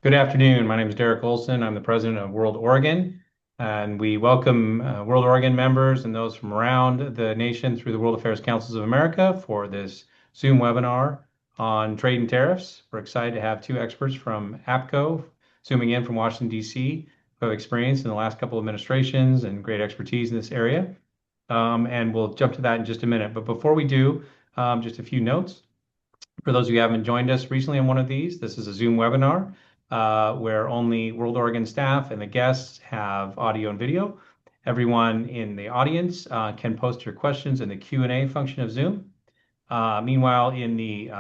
Good afternoon. My name is Derek Olson. I'm the president of World Oregon, and we welcome World Oregon members and those from around the nation through the World Affairs Councils of America for this Zoom webinar on trade and tariffs. We're excited to have two experts from APCO zooming in from Washington, D.C., who have experience in the last couple of administrations and great expertise in this area. And we'll jump to that in just a minute. But before we do, just a few notes. For those of you who haven't joined us recently on one of these, this is a Zoom webinar where only World Oregon staff and the guests have audio and video. Everyone in the audience can post your questions in the Q&A function of Zoom. Meanwhile, in the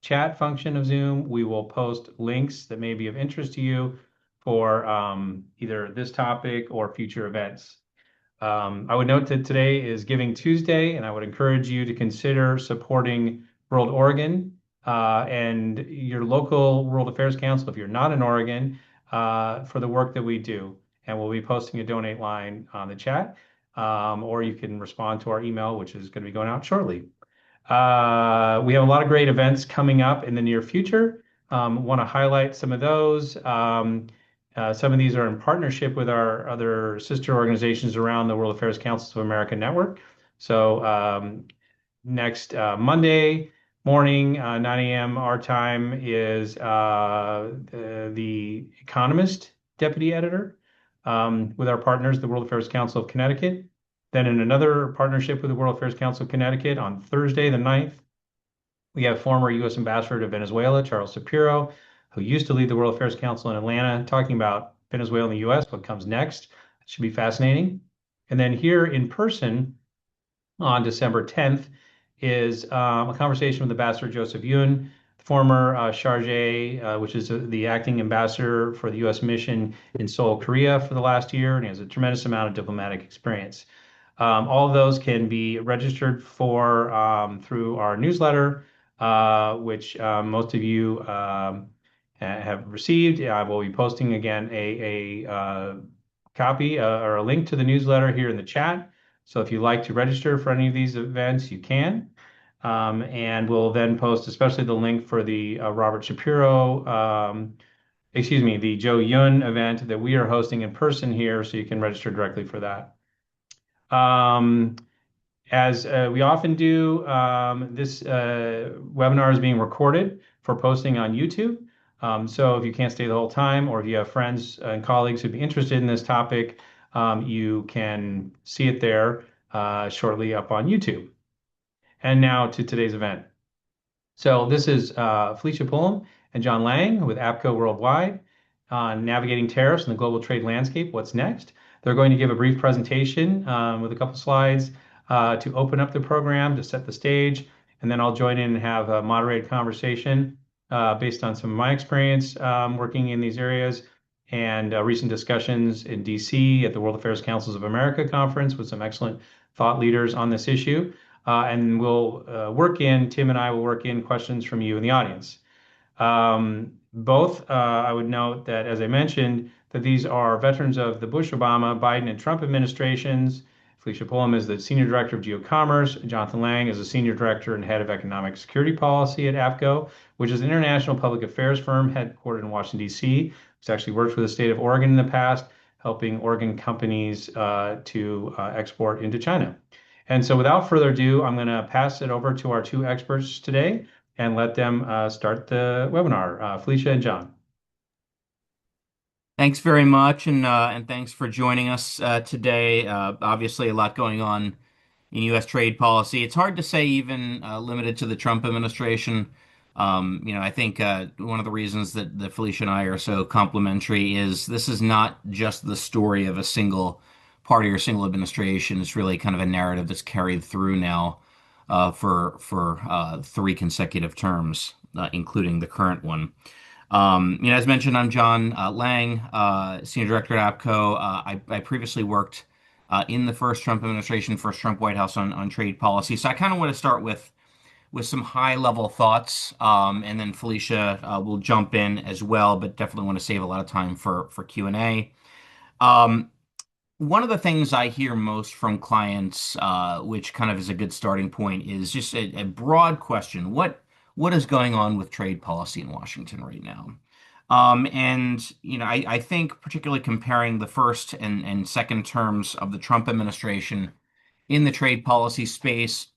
chat function of Zoom, we will post links that may be of interest to you for either this topic or future events. I would note that today is Giving Tuesday, and I would encourage you to consider supporting World Oregon and your local World Affairs Council if you're not in Oregon for the work that we do. And we'll be posting a donate line on the chat, or you can respond to our email, which is going to be going out shortly. We have a lot of great events coming up in the near future. Want to highlight some of those. Some of these are in partnership with our other sister organizations around the World Affairs Councils of America network. So next Monday morning, 9 a.m. our time is the Economist deputy editor with our partners, the World Affairs Council of Connecticut. Then in another partnership with the World Affairs Council of Connecticut on Thursday, the 9th, we have former U.S. Ambassador to Venezuela, Charles Shapiro, who used to lead the World Affairs Council in Atlanta, talking about Venezuela and the U.S., what comes next. It should be fascinating. And then here in person on December 10th is a conversation with Ambassador Joseph Yun, former chargé, which is the acting ambassador for the U.S. mission in Seoul, Korea for the last year, and he has a tremendous amount of diplomatic experience. All of those can be registered for through our newsletter, which most of you have received. I will be posting again a copy or a link to the newsletter here in the chat. So if you'd like to register for any of these events, you can. And we'll then post especially the link for the Robert Shapiro, the Joe Yun event that we are hosting in person here, so you can register directly for that. As we often do, this webinar is being recorded for posting on YouTube. So if you can't stay the whole time, or if you have friends and colleagues who'd be interested in this topic, you can see it there shortly up on YouTube. And now to today's event. So this is Felicia Pullam and John Lang with APCO Worldwide on navigating tariffs in the global trade landscape. What's next? They're going to give a brief presentation with a couple slides to open up the program, to set the stage, and then I'll join in and have a moderated conversation based on some of my experience working in these areas and recent discussions in DC at the World Affairs Councils of America conference with some excellent thought leaders on this issue. And we'll Tim and I will work in questions from you in the audience. Both, I would note that, as I mentioned, that these are veterans of the Bush, Obama, Biden, and Trump administrations. Felicia Pullam is the Senior Director of Geocommerce. Jonathan Lang is the Senior Director and Head of Economic Security Policy at APCO, which is an international public affairs firm headquartered in Washington, D.C. It's actually worked for the state of Oregon in the past, helping Oregon companies to export into China. And so without further ado, I'm going to pass it over to our two experts today and let them start the webinar. Felicia and John. Thanks very much, and thanks for joining us today. Obviously, a lot going on in U.S. trade policy. It's hard to say even limited to the Trump administration. I think one of the reasons that Felicia and I are so complimentary is this is not just the story of a single party or single administration. It's really kind of a narrative that's carried through now for three consecutive terms, including the current one. As mentioned, I'm John Lang, Senior Director at APCO. I previously worked in the first Trump administration, first Trump White House on trade policy. So I kind of want to start with some high-level thoughts, and then Felicia will jump in as well, but definitely want to save a lot of time for Q&A. One of the things I hear most from clients, which kind of is a good starting point, is just a broad question. What is going on with trade policy in Washington right now? And I think particularly comparing the first and second terms of the Trump administration in the trade policy space,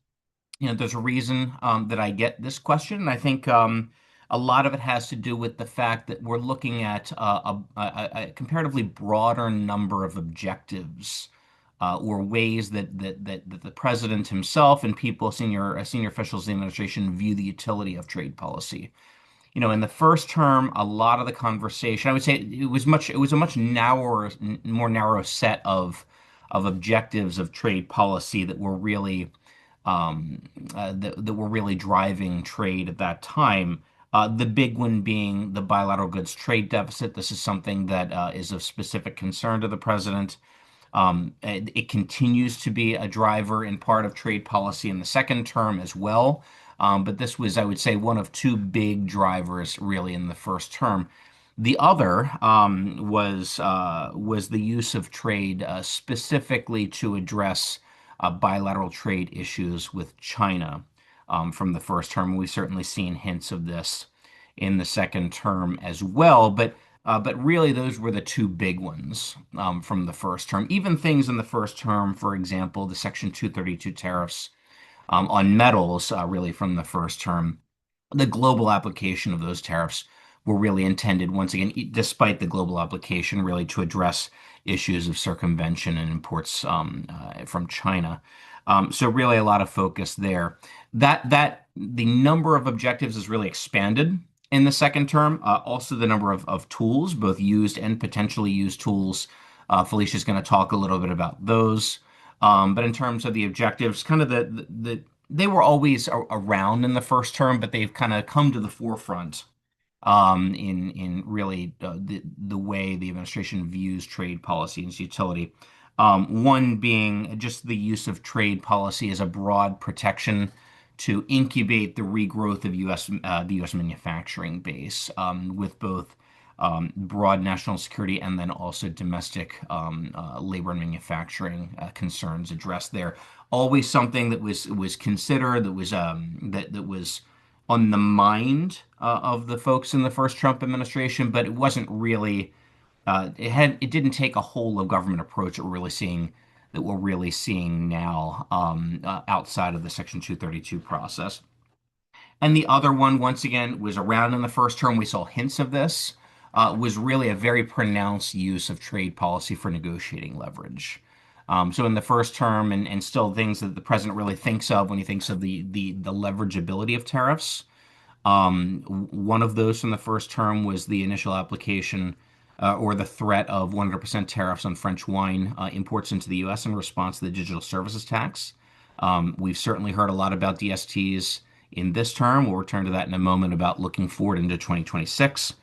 there's a reason that I get this question. And I think a lot of it has to do with the fact that we're looking at a comparatively broader number of objectives or ways that the president himself and people, senior officials in the administration, view the utility of trade policy. In the first term, a lot of the conversation, I would say it was a much more narrow set of objectives of trade policy that were really that were really driving trade at that time. The big one being the bilateral goods trade deficit. This is something that is of specific concern to the president. It continues to be a driver in part of trade policy in the second term as well. But this was, I would say, one of two big drivers really in the first term. The other was the use of trade specifically to address bilateral trade issues with China from the first term. We've certainly seen hints of this in the second term as well, but really those were the two big ones from the first term. Even things in the first term, for example, the Section 232 tariffs on metals, really from the first term, the global application of those tariffs were really intended, once again, despite the global application, really to address issues of circumvention and imports from China. So really a lot of focus there. That the number of objectives is really expanded in the second term. Also the number of tools, both used and potentially used tools. Felicia is going to talk a little bit about those. But in terms of the objectives, kind of they were always around in the first term, but they've kind of come to the forefront in really the way the administration views trade policy and its utility. One being just the use of trade policy as a broad protection to incubate the regrowth of the U.S. manufacturing base with both broad national security and then also domestic labor and manufacturing concerns addressed there. Always something that was considered, that was on the mind of the folks in the first Trump administration, but it wasn't really. It didn't take a whole of government approach that we're really seeing now outside of the Section 232 process. And the other one, once again, was around in the first term. We saw hints of this. Was really a very pronounced use of trade policy for negotiating leverage. So in the first term, and still things that the president really thinks of when he thinks of the leverageability of tariffs. One of those from the first term was the initial application or the threat of 100% tariffs on French wine imports into the U.S. in response to the digital services tax. We've certainly heard a lot about DSTs in this term. We'll return to that in a moment about looking forward into 2026.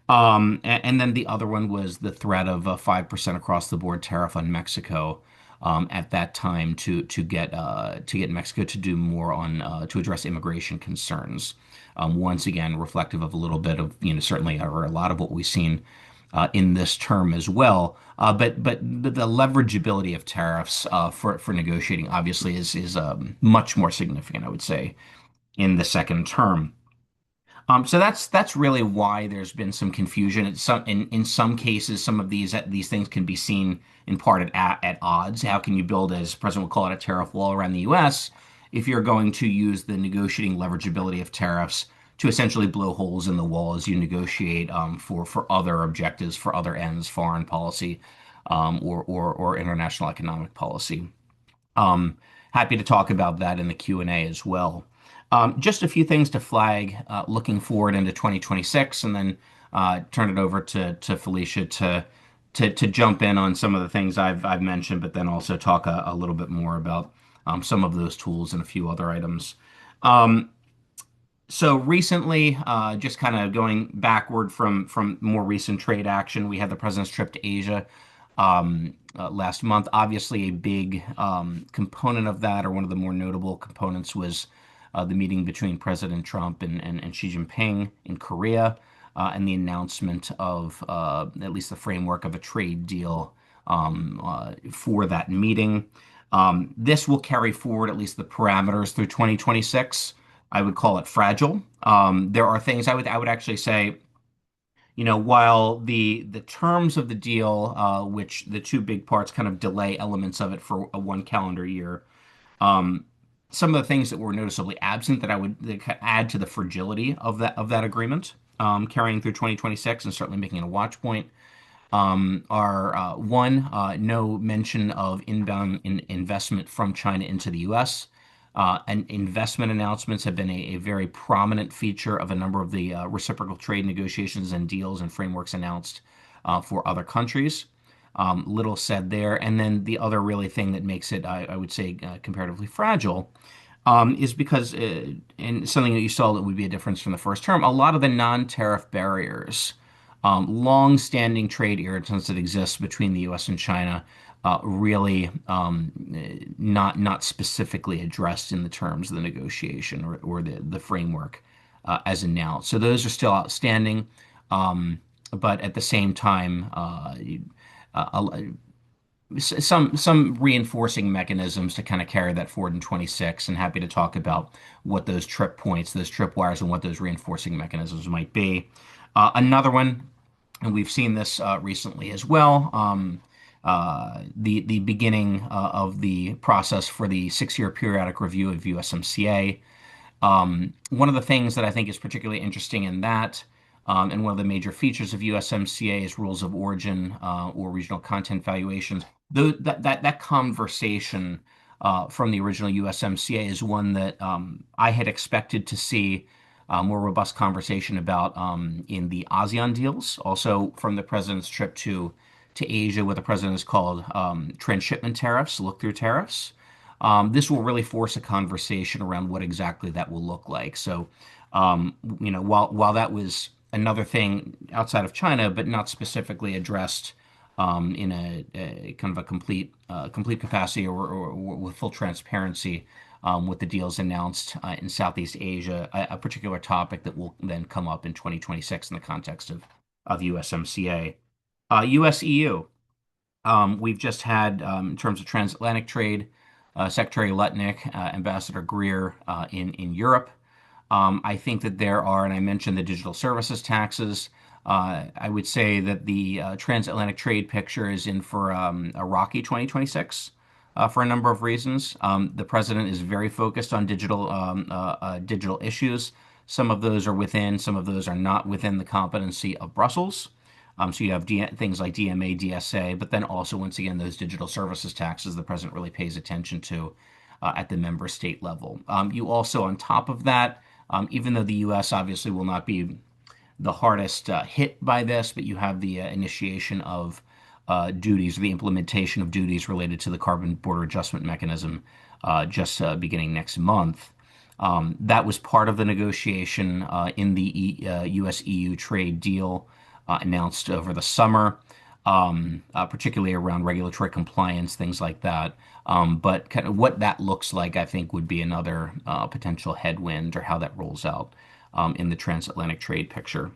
And then the other one was the threat of a 5% across the board tariff on Mexico at that time to get Mexico to do more on to address immigration concerns. Once again, reflective of a little bit of certainly or a lot of what we've seen in this term as well. But the leverageability of tariffs for negotiating obviously is much more significant, I would say, in the second term. So that's really why there's been some confusion. In some cases, some of these things can be seen in part at odds. How can you build, as the president would call it, a tariff wall around the U.S. if you're going to use the negotiating leverageability of tariffs to essentially blow holes in the wall as you negotiate for other objectives, for other ends, foreign policy, or international economic policy. Happy to talk about that in the Q&A as well. Just a few things to flag looking forward into 2026, and then turn it over to Felicia to jump in on some of the things I've mentioned, but then also talk a little bit more about some of those tools and a few other items. So recently, just kind of going backward from more recent trade action, we had the president's trip to Asia last month. Obviously, a big component of that, or one of the more notable components, was the meeting between President Trump and Xi Jinping in Korea, and the announcement of at least the framework of a trade deal for that meeting. This will carry forward at least the parameters through 2026. I would call it fragile. There are things I would actually say, while the terms of the deal, which the two big parts kind of delay elements of it for a one calendar year, um, some of the things that were noticeably absent that I would that add to the fragility of that agreement, carrying through 2026 and certainly making it a watch point, are one, no mention of inbound investment from China into the U.S. And investment announcements have been a very prominent feature of a number of the reciprocal trade negotiations and deals and frameworks announced for other countries. Little said there. And then the other really thing that makes it, I would say, comparatively fragile is because, and something that you saw that would be a difference from the first term, a lot of the non-tariff barriers, long-standing trade irritants that exist between the U.S. and China, really not specifically addressed in the terms of the negotiation or the framework as announced. So those are still outstanding, but at the same time, uh, some reinforcing mechanisms to kind of carry that forward in 26, and happy to talk about what those trip points, those trip wires, and what those reinforcing mechanisms might be. Another one, and we've seen this recently as well, the beginning of the process for the 6-year periodic review of USMCA. One of the things that I think is particularly interesting in that, and one of the major features of USMCA is rules of origin or regional content valuations. That conversation from the original USMCA is one that I had expected to see more robust conversation about in the ASEAN deals, also from the president's trip to Asia, what the president has called transshipment tariffs, look-through tariffs. This will really force a conversation around what exactly that will look like. So, while that was another thing outside of China, but not specifically addressed in a kind of a complete capacity or with full transparency with the deals announced in Southeast Asia, a particular topic that will then come up in 2026 in the context of USMCA. US EU. We've just had, in terms of transatlantic trade, Secretary Lutnick, Ambassador Greer in Europe. I think that there are, and I mentioned the digital services taxes. I would say that the transatlantic trade picture is in for a rocky 2026 for a number of reasons. The president is very focused on digital issues. Some of those are within, some of those are not within the competency of Brussels. So you have things like DMA, DSA, but then also, once again, those digital services taxes the president really pays attention to at the member state level. You also, on top of that, even though the U.S. obviously will not be the hardest hit by this, but you have the initiation of duties, or the implementation of duties related to the carbon border adjustment mechanism just beginning next month. That was part of the negotiation in the U.S. EU trade deal announced over the summer, particularly around regulatory compliance, things like that. But kind of what that looks like, I think, would be another potential headwind, or how that rolls out in the transatlantic trade picture.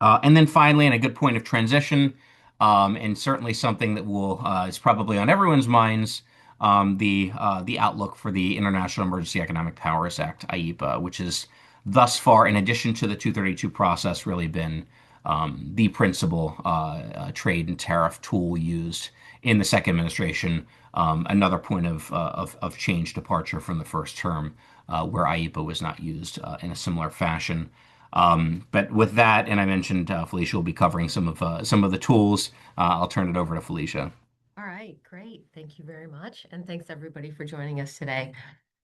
And then finally, and a good point of transition, and certainly something that will is probably on everyone's minds, the outlook for the International Emergency Economic Powers Act, IEPA, which is thus far, in addition to the 232 process, really been the principal trade and tariff tool used in the second administration. Another point of change, departure from the first term, where IEPA was not used in a similar fashion. But with that, and I mentioned Felicia will be covering some of the tools. I'll turn it over to Felicia. All right, great. Thank you very much. And thanks everybody for joining us today.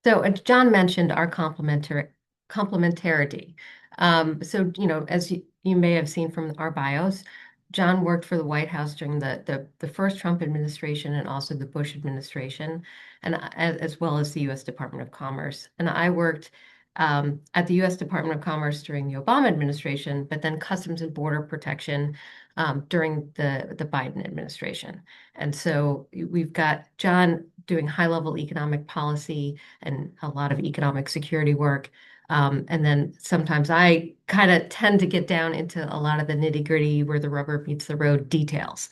So John mentioned our complementarity. As you may have seen from our bios, John worked for the White House during the first Trump administration and also the Bush administration, and as well as the U.S. Department of Commerce. And I worked at the U.S. Department of Commerce during the Obama administration, but then Customs and Border Protection during the Biden administration. And so we've got John doing high-level economic policy and a lot of economic security work. And then sometimes I kind of tend to get down into a lot of the nitty-gritty where the rubber meets the road details.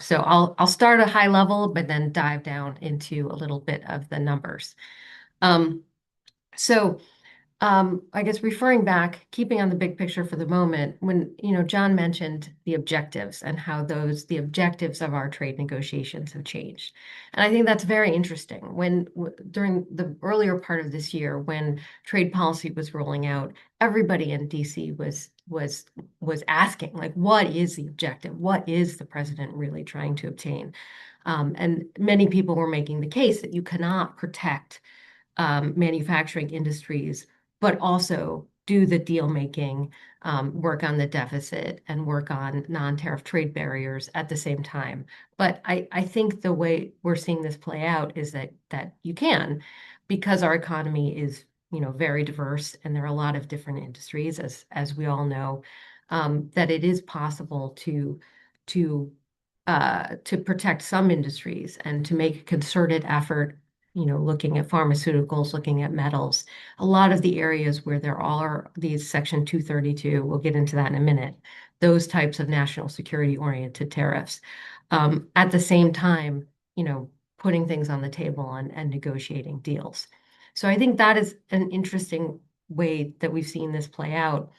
So I'll start at high level, but then dive down into a little bit of the numbers. So I guess referring back, keeping on the big picture for the moment, when, John mentioned the objectives and how the objectives of our trade negotiations have changed. And I think that's very interesting. During the earlier part of this year, when trade policy was rolling out, everybody in DC was asking, like, what is the objective? What is the president really trying to obtain? And many people were making the case that you cannot protect manufacturing industries, but also do the deal making, work on the deficit, and work on non-tariff trade barriers at the same time. But I think the way we're seeing this play out is that you can, because our economy is, very diverse, and there are a lot of different industries, as we all know, that it is possible to to protect some industries and to make a concerted effort, looking at pharmaceuticals, looking at metals, a lot of the areas where there are these Section 232, we'll get into that in a minute, those types of national security oriented tariffs. At the same time, putting things on the table and negotiating deals. So I think that is an interesting way that we've seen this play out.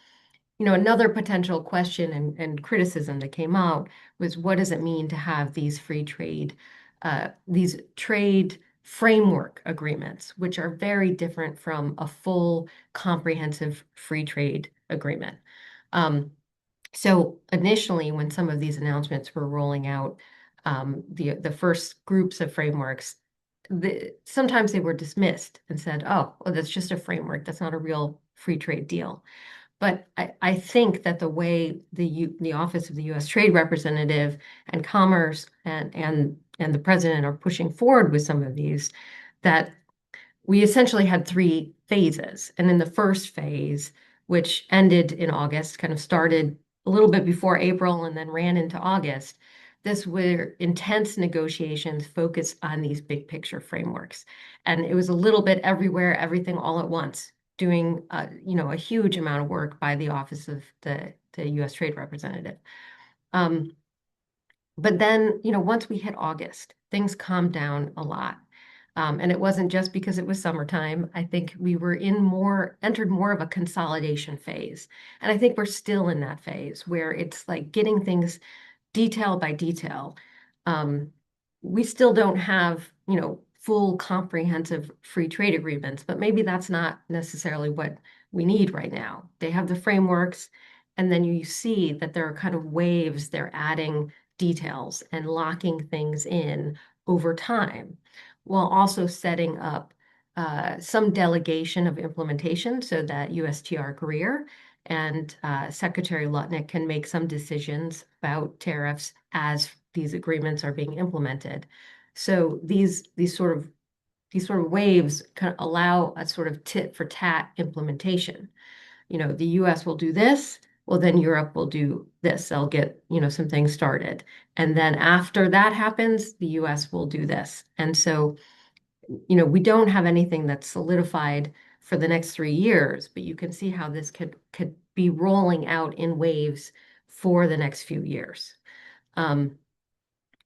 Another potential question and criticism that came out was, what does it mean to have these trade framework agreements, which are very different from a full comprehensive free trade agreement. So initially, when some of these announcements were rolling out, the first groups of frameworks, sometimes they were dismissed and said, oh, well, that's just a framework. That's not a real free trade deal. But I think that the way the Office of the U.S. Trade Representative and Commerce and the President are pushing forward with some of these, that we essentially had three phases. And in the first phase, which ended in August, kind of started a little bit before April and then ran into August, this were intense negotiations focused on these big picture frameworks. And it was a little bit everywhere, everything all at once, doing a huge amount of work by the Office of the U.S. Trade Representative. But then, once we hit August, things calmed down a lot. And it wasn't just because it was summertime. I think we were entered more of a consolidation phase. And I think we're still in that phase where it's like getting things detail by detail. We still don't have, full comprehensive free trade agreements, but maybe that's not necessarily what we need right now. They have the frameworks, and then you see that there are kind of waves, they're adding details and locking things in over time, while also setting up some delegation of implementation so that USTR Greer and Secretary Lutnick can make some decisions about tariffs as these agreements are being implemented. So these sort of waves kind of allow a sort of tit for tat implementation. The US will do this, well, then Europe will do this. They'll get, some things started. And then after that happens, the US will do this. And so, we don't have anything that's solidified for the next 3 years, but you can see how this could be rolling out in waves for the next few years.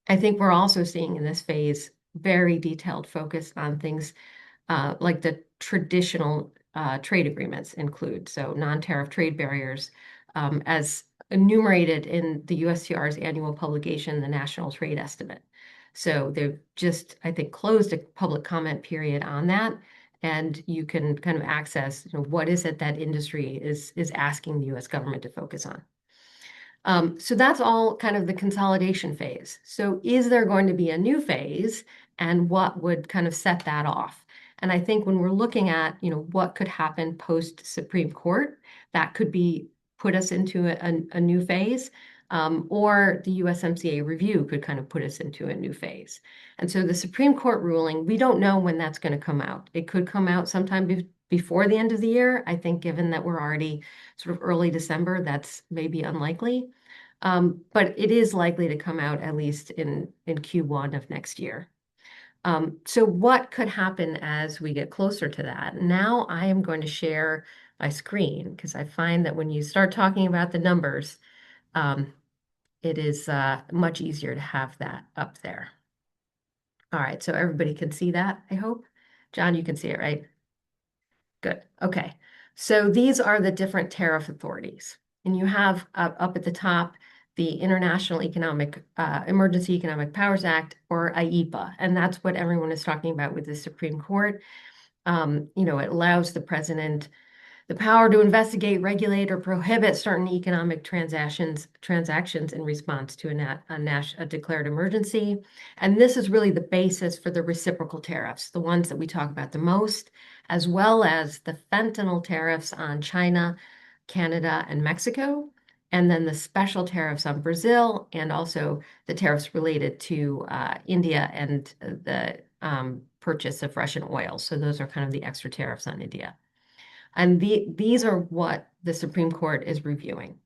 I think we're also seeing in this phase very detailed focus on things like the traditional trade agreements include. So non-tariff trade barriers, as enumerated in the USTR's annual publication, the National Trade Estimate. So they've just, I think, closed a public comment period on that. And you can kind of access, what is it that industry is asking the US government to focus on. So that's all kind of the consolidation phase. So is there going to be a new phase, and what would kind of set that off? And I think when we're looking at, what could happen post Supreme Court, that could be put us into a new phase, or the USMCA review could kind of put us into a new phase. And so the Supreme Court ruling, we don't know when that's going to come out. It could come out sometime before the end of the year. I think given that we're already sort of early December, that's maybe unlikely. But it is likely to come out at least in Q1 of next year. So what could happen as we get closer to that? Now I am going to share my screen because I find that when you start talking about the numbers, it is much easier to have that up there. All right, so everybody can see that, I hope. John, you can see it, right? Good. Okay. So these are the different tariff authorities. And you have up at the top the International Emergency Economic Powers Act, or IEPA. And that's what everyone is talking about with the Supreme Court. It allows the president the power to investigate, regulate, or prohibit certain economic transactions in response to a declared emergency. And this is really the basis for the reciprocal tariffs, the ones that we talk about the most, as well as the fentanyl tariffs on China, Canada, and Mexico, and then the special tariffs on Brazil, and also the tariffs related to India and the purchase of Russian oil. So those are kind of the extra tariffs on India. And these are what the Supreme Court is reviewing.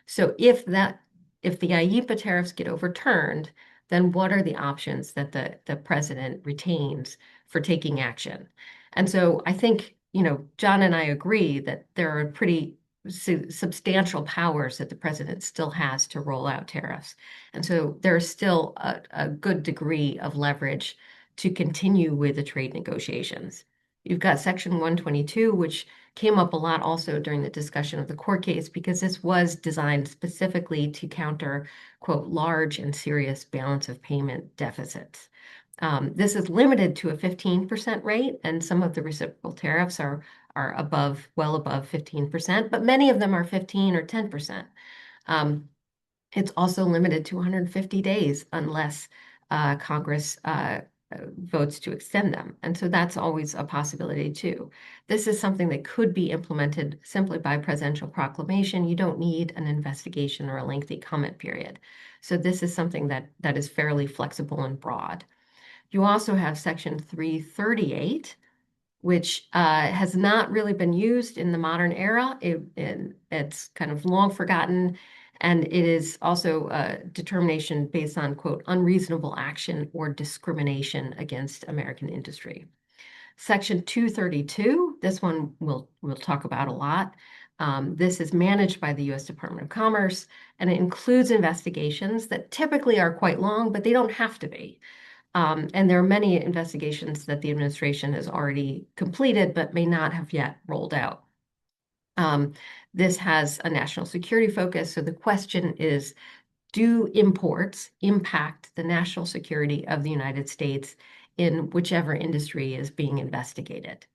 So if the IEPA tariffs get overturned, then what are the options that the president retains for taking action? And so I think, John and I agree that there are pretty substantial powers that the president still has to roll out tariffs. And so there's still a good degree of leverage to continue with the trade negotiations. You've got Section 122, which came up a lot also during the discussion of the court case, because this was designed specifically to counter, quote, large and serious balance of payment deficits. This is limited to a 15% rate, and some of the reciprocal tariffs are well above 15%, but many of them are 15 or 10%. It's also limited to 150 days unless Congress votes to extend them. And so that's always a possibility too. This is something that could be implemented simply by presidential proclamation. You don't need an investigation or a lengthy comment period. So this is something that is fairly flexible and broad. You also have Section 338, which has not really been used in the modern era. It's kind of long forgotten. And it is also a determination based on, quote, unreasonable action or discrimination against American industry. Section 232, this one we'll talk about a lot. This is managed by the U.S. Department of Commerce, and it includes investigations that typically are quite long, but they don't have to be. And there are many investigations that the administration has already completed, but may not have yet rolled out. This has a national security focus. So the question is, do imports impact the national security of the United States in whichever industry is being investigated?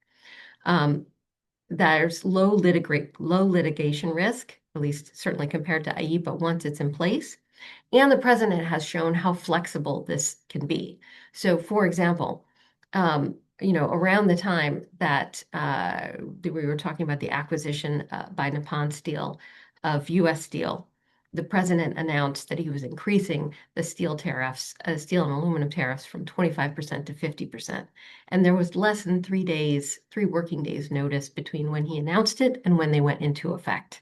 There's low litigation risk, at least certainly compared to IEPA once it's in place. And the president has shown how flexible this can be. So, for example, around the time that we were talking about the acquisition by Nippon Steel of U.S. Steel, the president announced that he was increasing the steel and aluminum tariffs from 25% to 50%. And there was less than 3 working days notice between when he announced it and when they went into effect.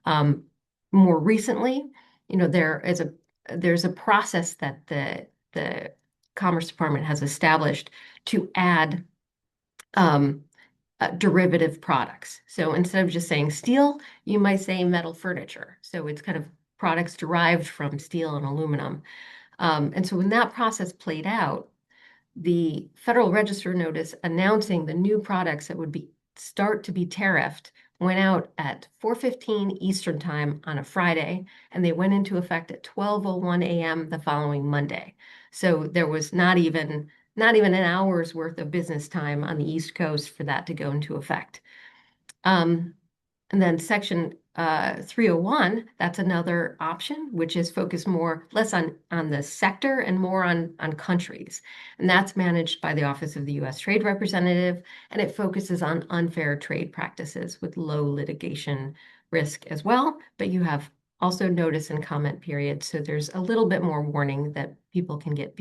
More recently, there's a process that the Commerce Department has established to add derivative products. So instead of just saying steel, you might say metal furniture. So it's kind of products derived from steel and aluminum. And so when that process played out, the Federal Register notice announcing the new products that would start to be tariffed went out at 4:15 Eastern Time on a Friday, and they went into effect at 12:01 a.m. the following Monday. So there was not even an hour's worth of business time on the East Coast for that to go into effect. And then Section 301, that's another option, which is focused less on the sector and more on countries. And that's managed by the Office of the U.S. Trade Representative, and it focuses on unfair trade practices with low litigation risk as well. But you have also notice and comment periods, so there's a little bit more warning that people can get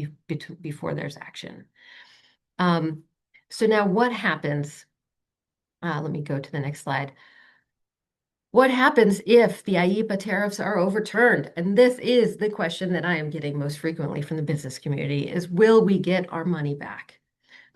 before there's action. So now what happens? Let me go to the next slide. What happens if the IEPA tariffs are overturned? And this is the question that I am getting most frequently from the business community is, will we get our money back?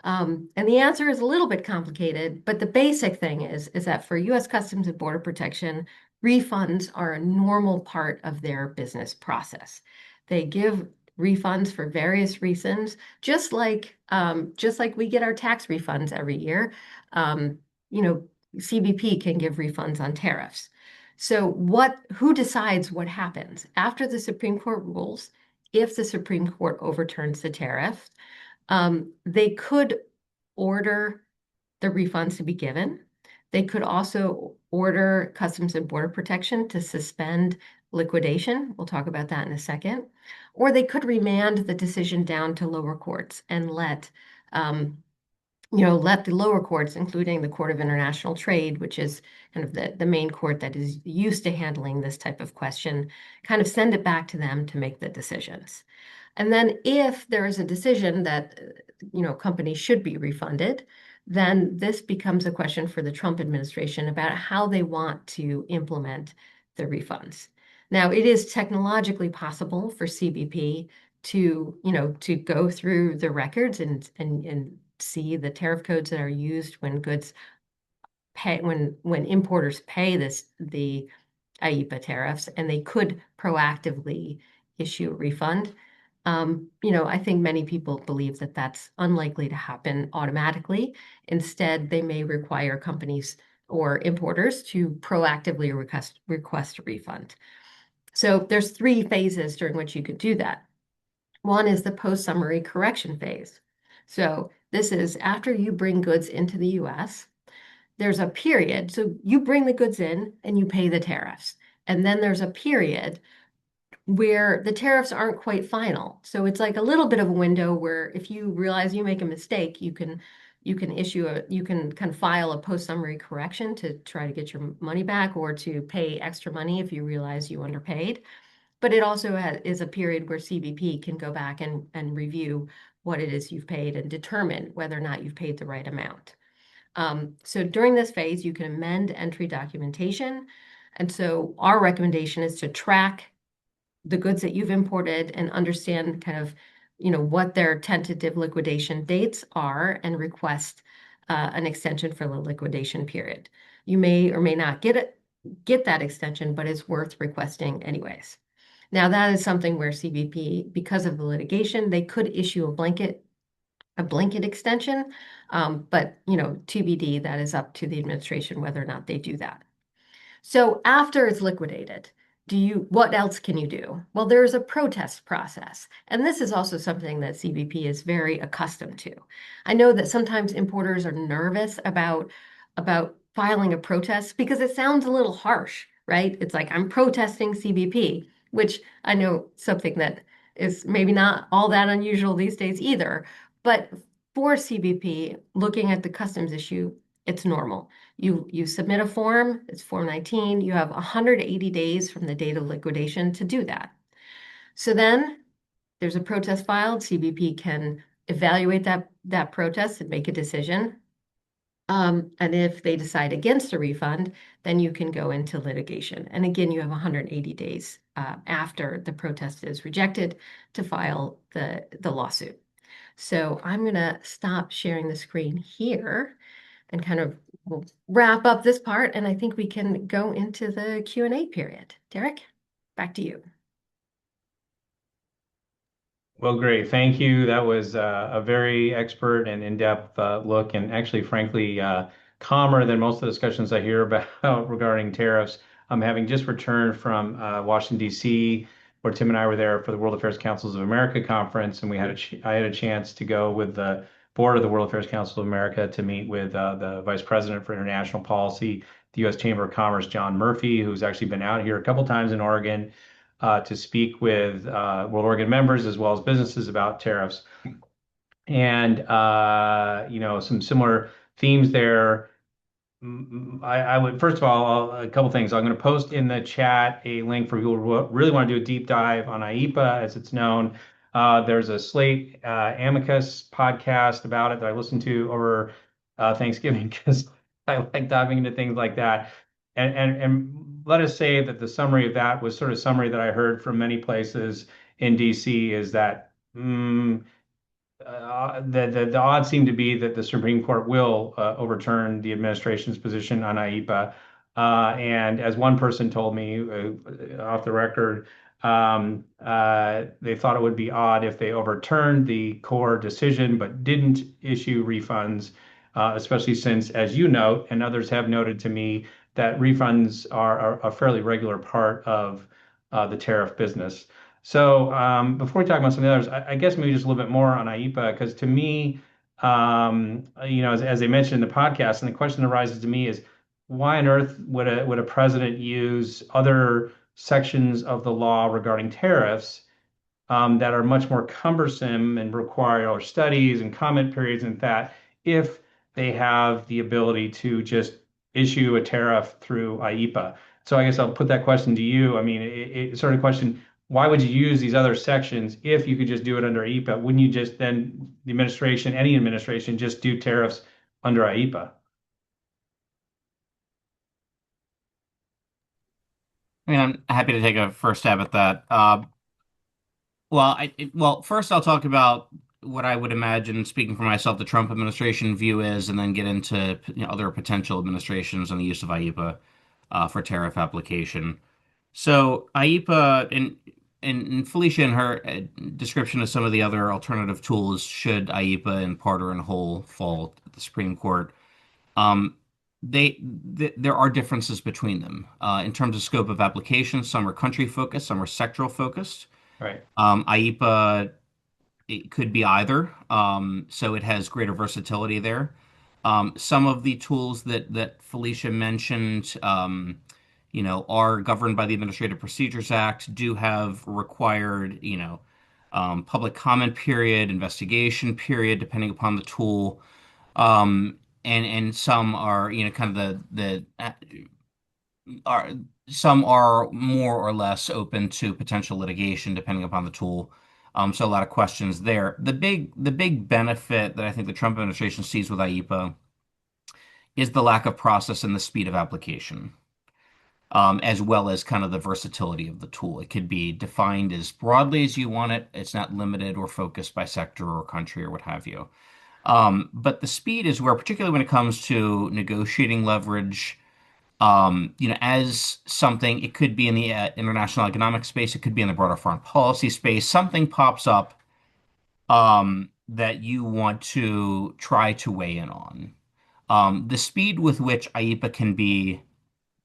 And the answer is a little bit complicated, but the basic thing is that for U.S. Customs and Border Protection, refunds are a normal part of their business process. They give refunds for various reasons, just like we get our tax refunds every year. CBP can give refunds on tariffs. So who decides what happens after the Supreme Court rules? If the Supreme Court overturns the tariff, they could order the refunds to be given. They could also order Customs and Border Protection to suspend liquidation. We'll talk about that in a second. Or they could remand the decision down to lower courts and let the lower courts, including the Court of International Trade, which is kind of the main court that is used to handling this type of question, kind of send it back to them to make the decisions. And then if there is a decision that, companies should be refunded, then this becomes a question for the Trump administration about how they want to implement the refunds. Now, it is technologically possible for CBP to go through the records and see the tariff codes that are used when importers pay the IEEPA tariffs, and they could proactively issue a refund. I think many people believe that that's unlikely to happen automatically. Instead, they may require companies or importers to proactively request a refund. So there's 3 phases during which you could do that. One is the post-summary correction phase. So this is after you bring goods into the US, there's a period. So you bring the goods in and you pay the tariffs. And then there's a period where the tariffs aren't quite final. So it's like a little bit of a window where if you realize you make a mistake, you can kind of file a post-summary correction to try to get your money back or to pay extra money if you realize you underpaid. But it also is a period where CBP can go back and review what it is you've paid and determine whether or not you've paid the right amount. So during this phase, you can amend entry documentation. And so our recommendation is to track the goods that you've imported and understand kind of, what their tentative liquidation dates are and request an extension for the liquidation period. You may or may not get that extension, but it's worth requesting anyways. Now, that is something where CBP, because of the litigation, they could issue a blanket extension, but TBD, that is up to the administration whether or not they do that. So after it's liquidated, what else can you do? Well, there's a protest process, and this is also something that CBP is very accustomed to. I know that sometimes importers are nervous about filing a protest because it sounds a little harsh, right? It's like I'm protesting CBP, which I know something that is maybe not all that unusual these days either. But for CBP, looking at the customs issue, it's normal. You submit a form, it's Form 19, you have 180 days from the date of liquidation to do that. So then there's a protest filed, CBP can evaluate that protest and make a decision. And if they decide against a refund, then you can go into litigation. And again, you have 180 days after the protest is rejected to file the lawsuit. So I'm going to stop sharing the screen here and kind of we'll wrap up this part, and I think we can go into the Q&A period. Derek, back to you. Well, great. Thank you. That was a very expert and in-depth look, and actually, frankly, calmer than most of the discussions I hear about regarding tariffs. I'm having just returned from Washington, D.C., where Tim and I were there for the World Affairs Councils of America conference, and I had a chance to go with the board of the World Affairs Council of America to meet with the Vice President for International Policy, the U.S. Chamber of Commerce, John Murphy, who's actually been out here a couple times in Oregon to speak with World Oregon members as well as businesses about tariffs. And, some similar themes there. I would, first of all, a couple things. I'm going to post in the chat a link for people who really want to do a deep dive on IEEPA, as it's known. There's a Slate Amicus podcast about it that I listened to over Thanksgiving because I like diving into things like that. And let us say that the summary of that was sort of summary that I heard from many places in DC is that the odds seem to be that the Supreme Court will overturn the administration's position on IEEPA. And as one person told me off the record, they thought it would be odd if they overturned the core decision but didn't issue refunds. especially since, as you note, and others have noted to me, that refunds are a fairly regular part of the tariff business. So before we talk about some of the others, I guess maybe just a little bit more on IEPA, because to me, as I mentioned in the podcast, and the question that arises to me is, why on earth would a president use other sections of the law regarding tariffs that are much more cumbersome and require or studies and comment periods and that if they have the ability to just issue a tariff through IEPA. So I guess I'll put that question to you. I mean, it's sort of question, why would you use these other sections if you could just do it under IEPA? Wouldn't you just then, the administration, any administration, just do tariffs under IEPA? I mean, I'm happy to take a first stab at that. Well, first I'll talk about what I would imagine, speaking for myself, the Trump administration view is, and then get into other potential administrations and the use of IEPA for tariff application. So IEPA and Felicia in her description of some of the other alternative tools, should IEPA in part or in whole fall at the Supreme Court, um, there are differences between them in terms of scope of application. Some are country focused, some are sectoral focused. Right, IEPA, it could be either, so it has greater versatility there. Some of the tools that Felicia mentioned, are governed by the Administrative Procedures Act, do have required, public comment period, investigation period, depending upon the tool. And some are, kind of the are some are more or less open to potential litigation depending upon the tool. So a lot of questions there. The big benefit that I think the Trump administration sees with IEPA is the lack of process and the speed of application, as well as kind of the versatility of the tool. It could be defined as broadly as you want it. It's not limited or focused by sector or country or what have you. But the speed is where, particularly when it comes to negotiating leverage, as something, it could be in the international economic space, it could be in the broader foreign policy space, something pops up that you want to try to weigh in on. The speed with which IEPA can be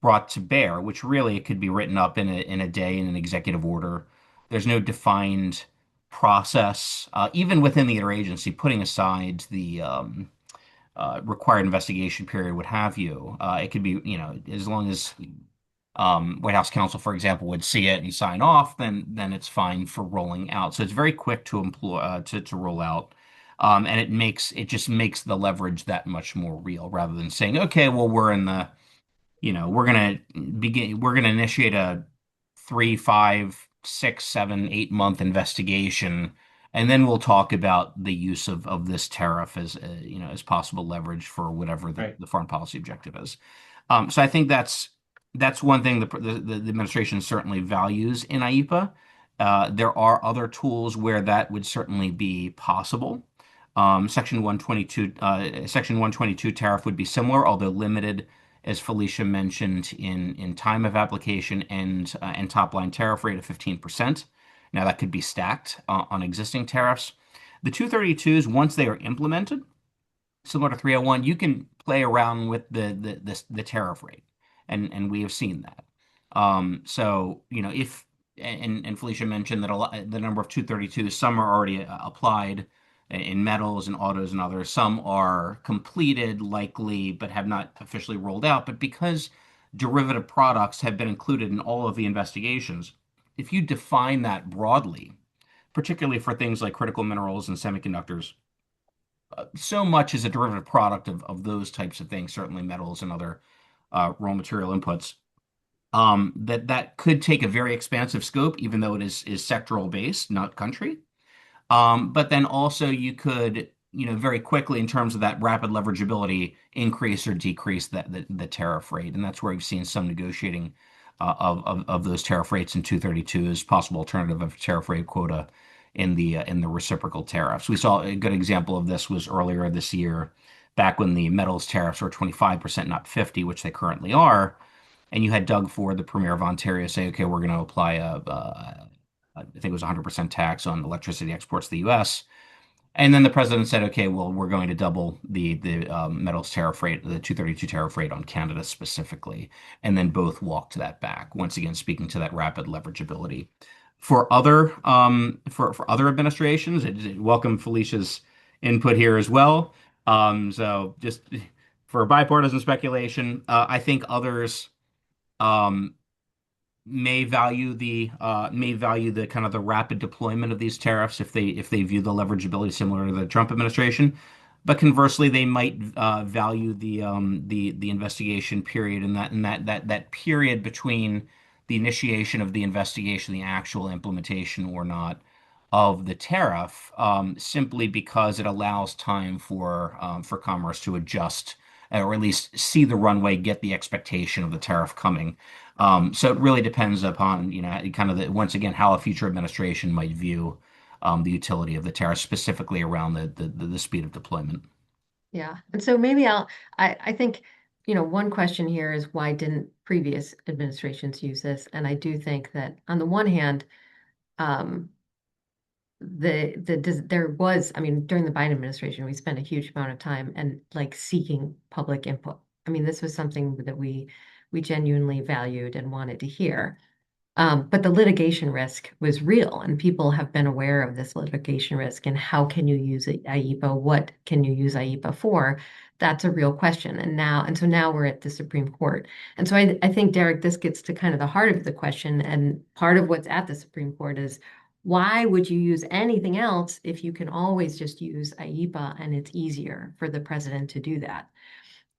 brought to bear, which really it could be written up in a day in an executive order. There's no defined process, even within the interagency, putting aside the required investigation period, what have you. It could be, as long as White House counsel, for example, would see it and sign off, then it's fine for rolling out. So it's very quick to employ to roll out. And it just makes the leverage that much more real rather than saying, okay, well, we're gonna initiate a 3, 5, 6, 7, 8 month investigation, and then we'll talk about the use of this tariff as as possible leverage for whatever the, right, the foreign policy objective is. So I think that's one thing the administration certainly values in IEPA. There are other tools where that would certainly be possible. Section 122 tariff would be similar, although limited, as Felicia mentioned, in time of application and top line tariff rate of 15%. Now that could be stacked on existing tariffs. The 232s, once they are implemented, similar to 301, you can play around with the tariff rate, and we have seen that. So if and Felicia mentioned that the number of 232s, some are already applied in metals and autos and others. Some are completed, likely, but have not officially rolled out. But because derivative products have been included in all of the investigations, if you define that broadly, particularly for things like critical minerals and semiconductors, so much is a derivative product of those types of things, certainly metals and other raw material inputs, that could take a very expansive scope, even though it is sectoral based, not country. But then also you could, very quickly in terms of that rapid leverageability, increase or decrease the tariff rate. And that's where we've seen some negotiating of those tariff rates in 232 as possible alternative of tariff rate quota in the reciprocal tariffs. We saw a good example of this was earlier this year, back when the metals tariffs were 25%, not 50, which they currently are. And you had Doug Ford, the premier of Ontario, say, okay, we're going to apply I think it was 100% tax on electricity exports to the U.S. And then the president said, okay, well, we're going to double the metals tariff rate, the 232 tariff rate on Canada specifically. And then both walked that back. Once again, speaking to that rapid leverageability. For other administrations, welcome Felicia's input here as well. So just for bipartisan speculation, I think others um, may value the kind of the rapid deployment of these tariffs if they view the leverageability similar to the Trump administration. But conversely, they might value the investigation period and that period between the initiation of the investigation, the actual implementation or not of the tariff, simply because it allows time for commerce to adjust or at least see the runway, get the expectation of the tariff coming. So it really depends upon, kind of once again, how a future administration might view the utility of the tariff, specifically around the speed of deployment. Yeah. And so maybe I think, one question here is why didn't previous administrations use this? And I do think that on the one hand, um, there was, I mean, during the Biden administration, we spent a huge amount of time and like seeking public input. I mean, this was something that we genuinely valued and wanted to hear. But the litigation risk was real, and people have been aware of this litigation risk and how can you use IEPA? What can you use IEPA for? That's a real question. And so now we're at the Supreme Court. And so I think, Derek, this gets to kind of the heart of the question. And part of what's at the Supreme Court is why would you use anything else if you can always just use IEPA and it's easier for the president to do that?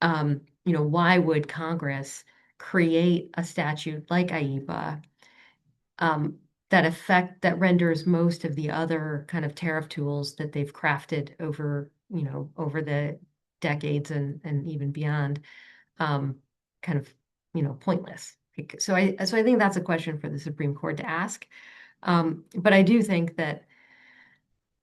Why would Congress create a statute like IEPA um, that renders most of the other kind of tariff tools that they've crafted over the decades and even beyond, um, kind of, pointless. So I think that's a question for the Supreme Court to ask. But I do think that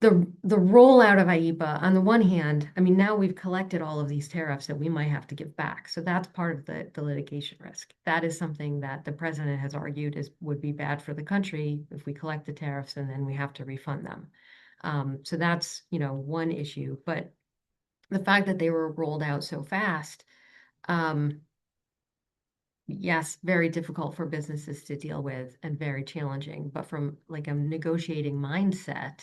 the rollout of IEPA, on the one hand, I mean, now we've collected all of these tariffs that we might have to give back. So that's part of the litigation risk. That is something that the president has argued would be bad for the country if we collect the tariffs and then we have to refund them. So that's, one issue. But the fact that they were rolled out so fast, um, yes, very difficult for businesses to deal with and very challenging. But from like a negotiating mindset,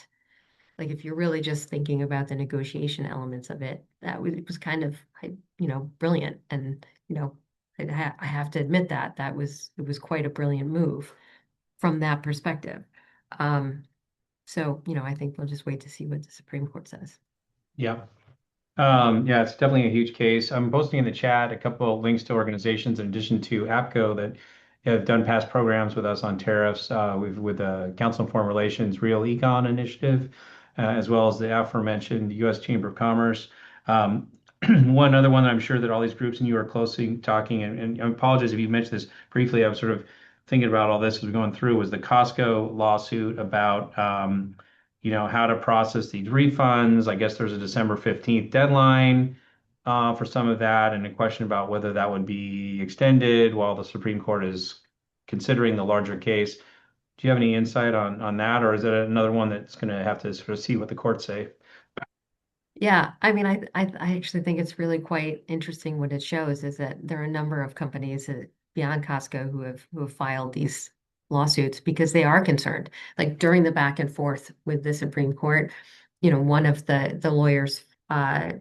like if you're really just thinking about the negotiation elements of it, it was kind of, brilliant. And, I have to admit that it was quite a brilliant move from that perspective. Um, so, I think we'll just wait to see what the Supreme Court says. Yeah. Yeah, it's definitely a huge case. I'm posting in the chat a couple of links to organizations in addition to APCO that have done past programs with us on tariffs, with the Council on Foreign Relations Real Econ Initiative, as well as the aforementioned U.S. Chamber of Commerce. Um, one other one that I'm sure that all these groups and you are closely talking, and I apologize if you mentioned this briefly, I was sort of thinking about all this as we're going through, was the Costco lawsuit about how to process these refunds. I guess there's a December 15th deadline for some of that, and a question about whether that would be extended while the Supreme Court is considering the larger case. Do you have any insight on that, or is it another one that's going to have to sort of see what the courts say? Yeah, I mean, I actually think it's really quite interesting. What it shows is that there are a number of companies beyond Costco who have filed these lawsuits because they are concerned. Like during the back and forth with the Supreme Court, one of the lawyers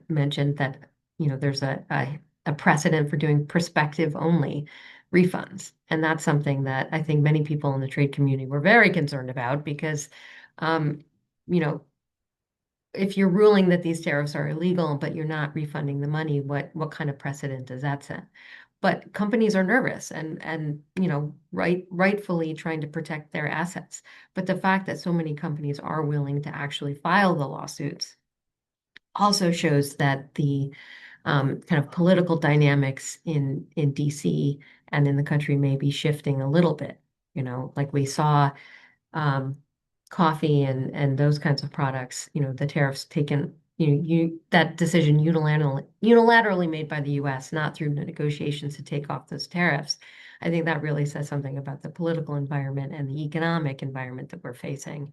mentioned that there's a precedent for doing prospective only refunds, and that's something that I think many people in the trade community were very concerned about because, um, you know if you're ruling that these tariffs are illegal, but you're not refunding the money, what kind of precedent does that set? But companies are nervous and rightfully trying to protect their assets. But the fact that so many companies are willing to actually file the lawsuits also shows that the kind of political dynamics in DC and in the country may be shifting a little bit. Like we saw um, coffee and those kinds of products, the tariffs taken, that decision unilaterally made by the U.S., not through negotiations to take off those tariffs. I think that really says something about the political environment and the economic environment that we're facing.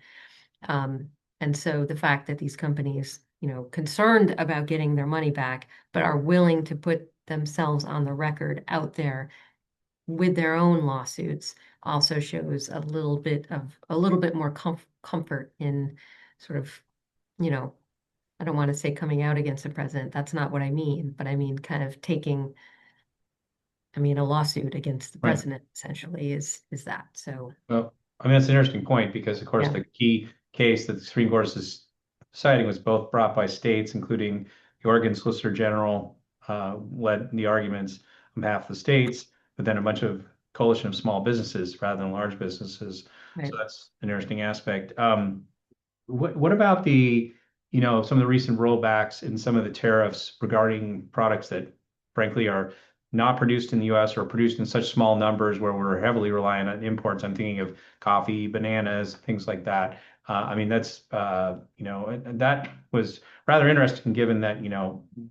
Um, And so the fact that these companies, concerned about getting their money back, but are willing to put themselves on the record out there with their own lawsuits also shows a little bit more comfort in sort of, you know, I don't want to say coming out against the president. That's not what I mean, but I mean kind of a lawsuit against the Right. president essentially is that. So Well, I mean, that's an interesting point because, of course, yeah, the key case that the Supreme Court is deciding was both brought by states, including the Oregon Solicitor General led the arguments on behalf of the states, but then a bunch of coalition of small businesses rather than large businesses. So right. that's an interesting aspect. What about some of the recent rollbacks in some of the tariffs regarding products that frankly are not produced in the US or produced in such small numbers where we're heavily reliant on imports? I'm thinking of coffee, bananas, things like that. I mean, that was rather interesting given that,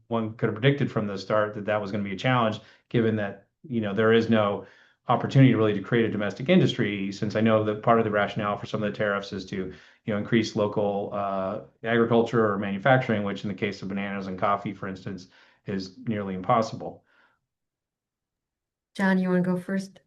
one could have predicted from the start that that was going to be a challenge, given that, there is no opportunity really to create a domestic industry, since I know that part of the rationale for some of the tariffs is to increase local agriculture or manufacturing, which in the case of bananas and coffee, for instance, is nearly impossible. John, you want to go first?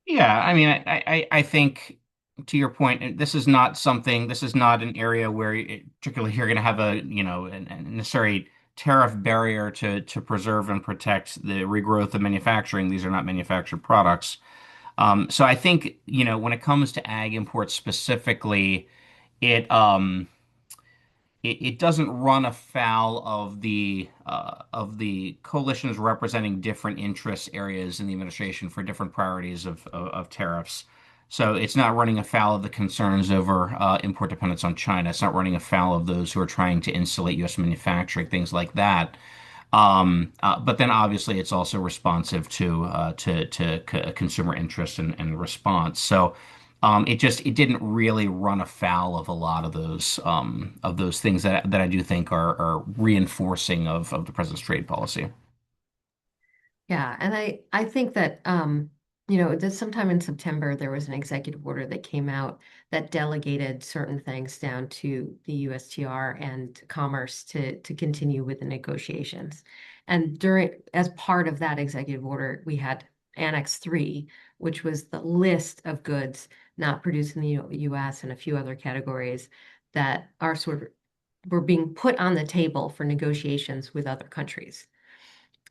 Yeah, I mean, I think to your point, this is not an area where particularly you're going to have a necessary tariff barrier to preserve and protect the regrowth of manufacturing. These are not manufactured products. So I think, when it comes to ag imports specifically, it it doesn't run afoul of the coalitions representing different interest areas in the administration for different priorities of tariffs. So it's not running afoul of the concerns over import dependence on China. It's not running afoul of those who are trying to insulate U.S. manufacturing, things like that. But then obviously it's also responsive to consumer interest and response. So it didn't really run afoul of a lot of those things that I do think are reinforcing of the president's trade policy. Yeah, and I think that that sometime in September there was an executive order that came out that delegated certain things down to the USTR and Commerce to continue with the negotiations. And as part of that executive order, we had Annex 3, which was the list of goods not produced in the US and a few other categories that are sort of were being put on the table for negotiations with other countries.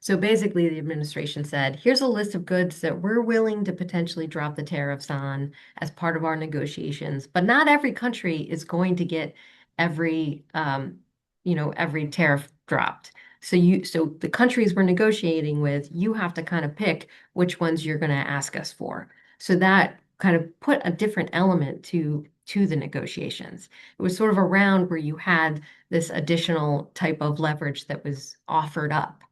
So basically, the administration said, here's a list of goods that we're willing to potentially drop the tariffs on as part of our negotiations, but not every country is going to get every, every tariff dropped. So the countries we're negotiating with, you have to kind of pick which ones you're going to ask us for. So that kind of put a different element to the negotiations. It was sort of a round where you had this additional type of leverage that was offered up.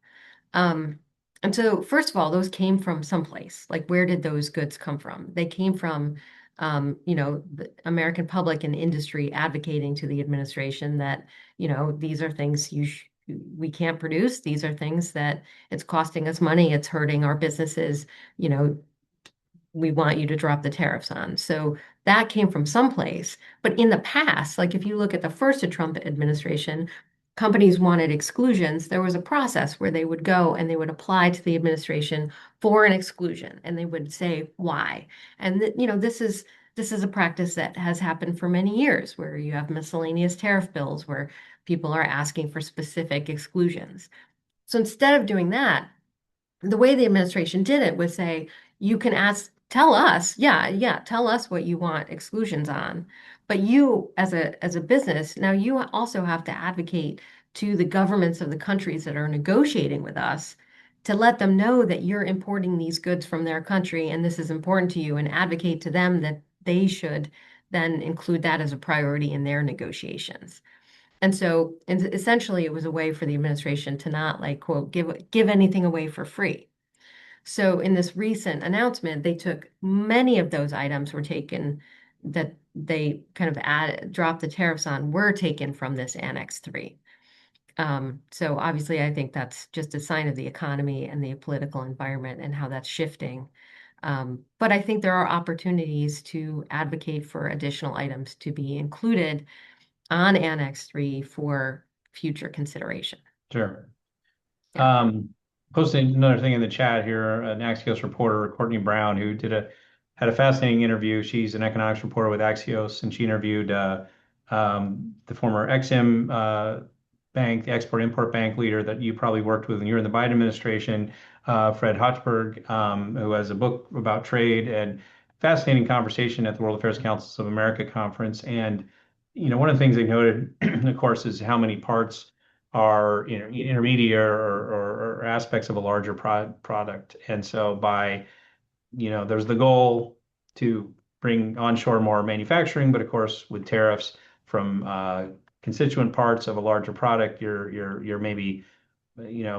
Um, and so, first of all, those came from someplace. Like, where did those goods come from? They came from, the American public and industry advocating to the administration that, these are things we can't produce. These are things that it's costing us money. It's hurting our businesses. You know, we want you to drop the tariffs on. So that came from someplace. But in the past, like if you look at the first Trump administration, companies wanted exclusions. There was a process where they would go and they would apply to the administration for an exclusion, and they would say why. And this is a practice that has happened for many years, where you have miscellaneous tariff bills where people are asking for specific exclusions. So instead of doing that, the way the administration did it was say, you can tell us, yeah, tell us what you want exclusions on. But you, as a business, now you also have to advocate to the governments of the countries that are negotiating with us to let them know that you're importing these goods from their country and this is important to you, and advocate to them that they should then include that as a priority in their negotiations. And essentially, it was a way for the administration to not like, quote, give anything away for free. So in this recent announcement, they took many of those items were taken that they kind of dropped the tariffs on were taken from this Annex 3. So obviously, I think that's just a sign of the economy and the political environment and how that's shifting. But I think there are opportunities to advocate for additional items to be included on Annex 3 for future consideration. Sure. Yeah. Posting another thing in the chat here, an Axios reporter, Courtney Brown, who had a fascinating interview. She's an economics reporter with Axios, and she interviewed the former Exim bank, the Export-Import Bank leader that you probably worked with when you were in the Biden administration, Fred Hochberg, who has a book about trade, and fascinating conversation at the World Affairs Councils of America conference. And one of the things they noted, of course, is how many parts are intermediate or aspects of a larger product. And so there's the goal to bring onshore more manufacturing, but of course with tariffs from constituent parts of a larger product, you're maybe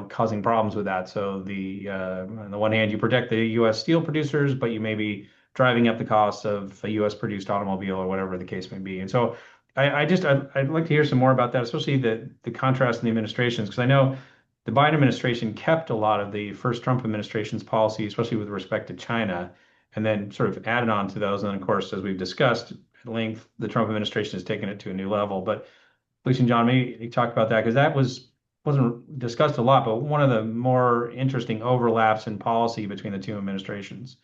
causing problems with that. So on the one hand, you protect the U.S. steel producers, but you may be driving up the cost of a U.S. produced automobile or whatever the case may be. And so I'd like to hear some more about that, especially the contrast in the administrations, because I know the Biden administration kept a lot of the first Trump administration's policy, especially with respect to China, and then sort of added on to those. And then, of course, as we've discussed at length, the Trump administration has taken it to a new level. But Felicia and John, maybe you talk about that because that wasn't discussed a lot, but one of the more interesting overlaps in policy between the two administrations.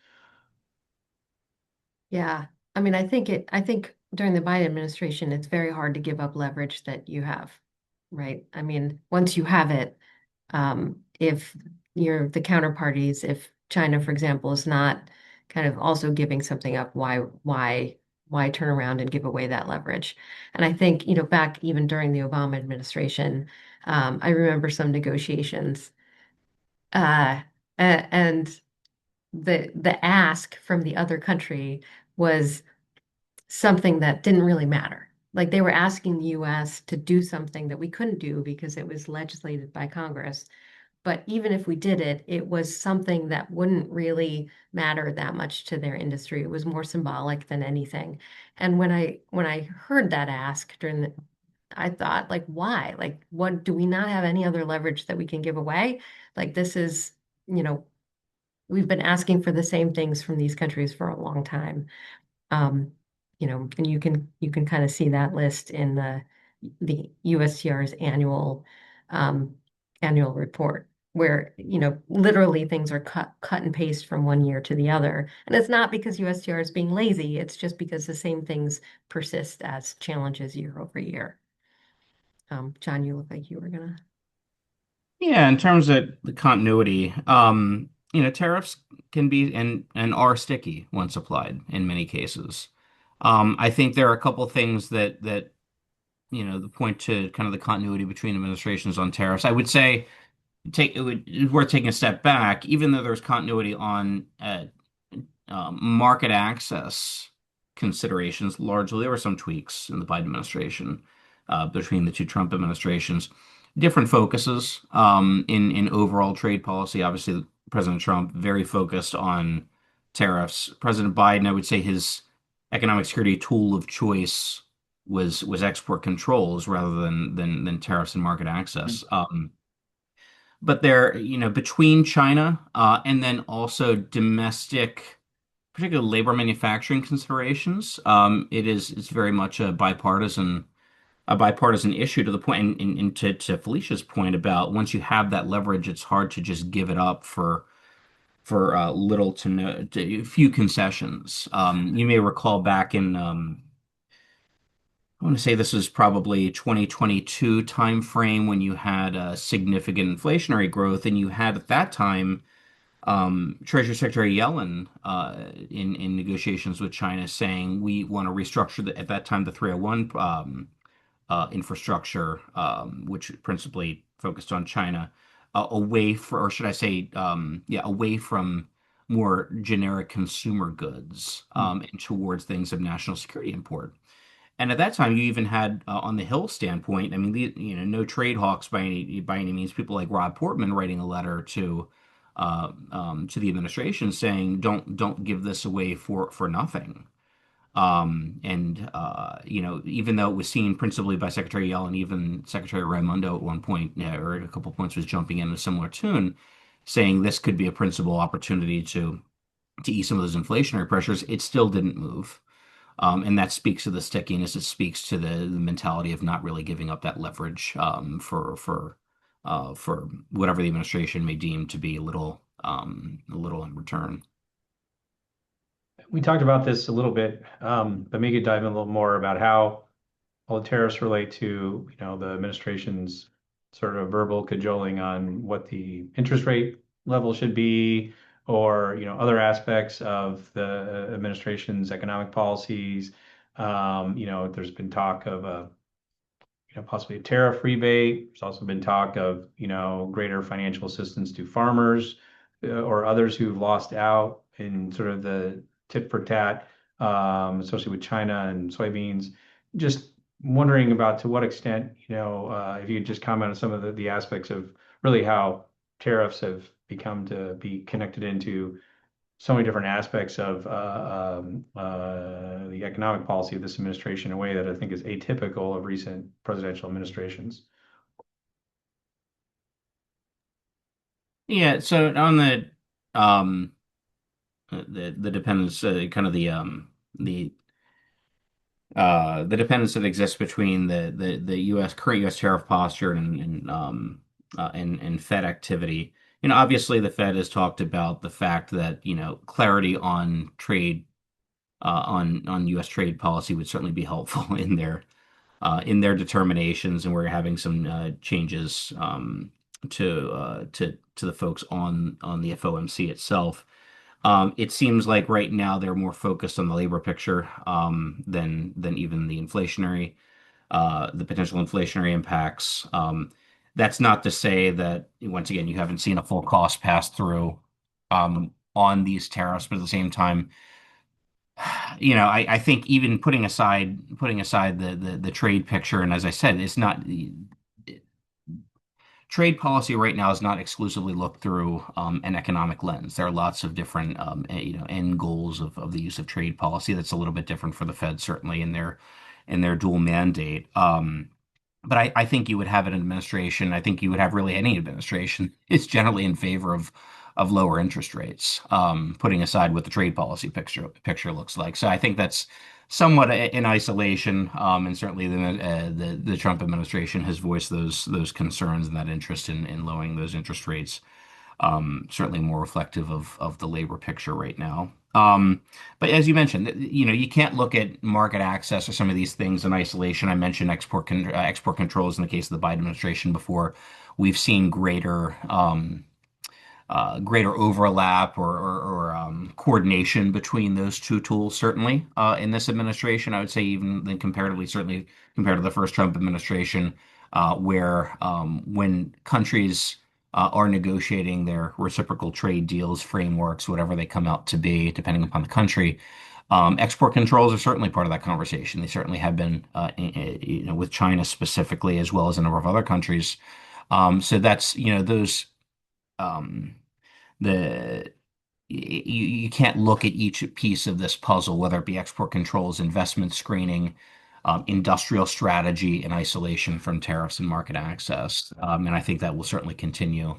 Yeah. I mean, I think during the Biden administration, it's very hard to give up leverage that you have, right? I mean, once you have it, if you're the counterparties, if China, for example, is not kind of also giving something up, why turn around and give away that leverage? And I think, back even during the Obama administration, I remember some negotiations, and the ask from the other country was something that didn't really matter. Like they were asking the US to do something that we couldn't do because it was legislated by Congress. But even if we did it, it was something that wouldn't really matter that much to their industry. It was more symbolic than anything. And when I heard that ask I thought, like, why? Like, what do we not have any other leverage that we can give away? Like this is, you know, we've been asking for the same things from these countries for a long time. Um, and you can kind of see that list in the USTR's um, annual report, where literally things are cut and paste from one year to the other. And it's not because USTR is being lazy; it's just because the same things persist as challenges year over year. John, you look like you were gonna. Yeah, in terms of the continuity, tariffs can be and are sticky once applied in many cases. I think there are a couple things that the point to kind of the continuity between administrations on tariffs. I would say it's worth taking a step back, even though there's continuity on market access considerations. Largely, there were some tweaks in the Biden administration between the two Trump administrations. Different focuses in overall trade policy. Obviously, President Trump very focused on tariffs. President Biden, I would say his economic security tool of choice was export controls rather than tariffs and market access. But there, between China and then also domestic, particularly labor manufacturing considerations, it's very much a bipartisan issue to the point, and to Felicia's point about once you have that leverage, it's hard to just give it up for little to no, few concessions. You may recall back in I want to say this was probably 2022 timeframe when you had significant inflationary growth, and you had at that time Treasury Secretary Yellen in negotiations with China saying we want to restructure at that time the 301 infrastructure, which principally focused on China, or should I say, away from more generic consumer goods and towards things of national security import. And at that time, you even had on the Hill standpoint, I mean, no trade hawks by any means. People like Rob Portman writing a letter to the administration saying, don't give this away for nothing. Even though it was seen principally by Secretary Yellen, even Secretary Raimondo at one point, or a couple points, was jumping in a similar tune, saying this could be a principal opportunity to to ease some of those inflationary pressures, it still didn't move. And that speaks to the stickiness. It speaks to the mentality of not really giving up that leverage for whatever the administration may deem to be a little in return. We talked about this a little bit, but maybe you could dive in a little more about how all the tariffs relate to, the administration's sort of verbal cajoling on what the interest rate level should be, or, other aspects of the administration's economic policies. There's been talk of possibly a tariff rebate. There's also been talk of, greater financial assistance to farmers or others who've lost out in sort of the tit for tat, especially with China and soybeans. Just wondering about to what extent, if you could just comment on some of the aspects of really how tariffs have become to be connected into so many different aspects of the economic policy of this administration in a way that I think is atypical of recent presidential administrations. Yeah, so on um the dependence, kind of the the dependence that exists between the U.S. current U.S. tariff posture and Fed activity. Obviously the Fed has talked about the fact that clarity on trade on U.S. trade policy would certainly be helpful in their determinations, and we're having some changes to the folks on the FOMC itself. It seems like right now they're more focused on the labor picture than even the potential inflationary impacts. That's not to say that once again you haven't seen a full cost pass through on these tariffs, but at the same time, I think even putting aside the trade picture, and as I said, it's not trade policy right now is not exclusively looked through an economic lens. There are lots of different end goals of the use of trade policy. That's a little bit different for the Fed, certainly in their dual mandate. But I think you would have an administration. I think you would have really any administration is generally in favor of lower interest rates, putting aside what the trade policy picture looks like. So I think that's somewhat in isolation, and certainly the Trump administration has voiced those concerns and that interest in lowering those interest rates. Certainly more reflective of the labor picture right now. But as you mentioned, you can't look at market access or some of these things in isolation. I mentioned export controls in the case of the Biden administration before. We've seen greater overlap or coordination between those two tools, certainly in this administration. I would say even then comparatively, certainly compared to the first Trump administration, where when countries are negotiating their reciprocal trade deals, frameworks, whatever they come out to be, depending upon the country. Export controls are certainly part of that conversation. They certainly have been, with China specifically, as well as a number of other countries. So that's, those um, the you can't look at each piece of this puzzle, whether it be export controls, investment screening, industrial strategy in isolation from tariffs and market access. And I think that will certainly continue,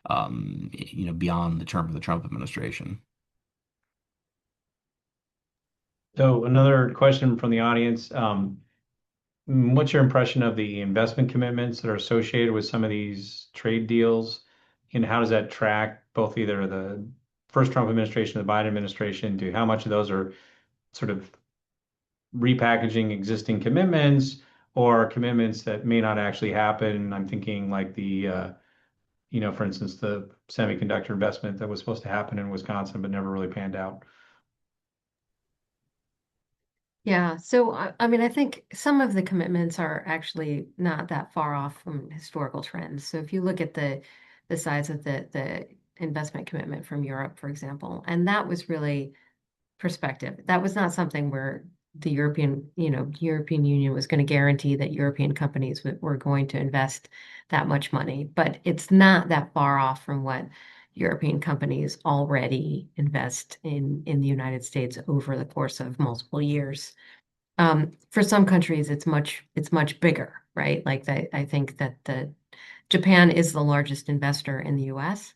beyond the term of the Trump administration. So another question from the audience. What's your impression of the investment commitments that are associated with some of these trade deals? And how does that track both either the first Trump administration or the Biden administration to how much of those are sort of repackaging existing commitments or commitments that may not actually happen? I'm thinking like for instance, the semiconductor investment that was supposed to happen in Wisconsin but never really panned out. Yeah, so I mean, I think some of the commitments are actually not that far off from historical trends. So if you look at the size of the investment commitment from Europe, for example, and that was really perspective. That was not something where the European Union was going to guarantee that European companies were going to invest that much money. But it's not that far off from what European companies already invest in the United States over the course of multiple years. For some countries, it's much bigger, right? Like I think that the Japan is the largest investor in the U.S.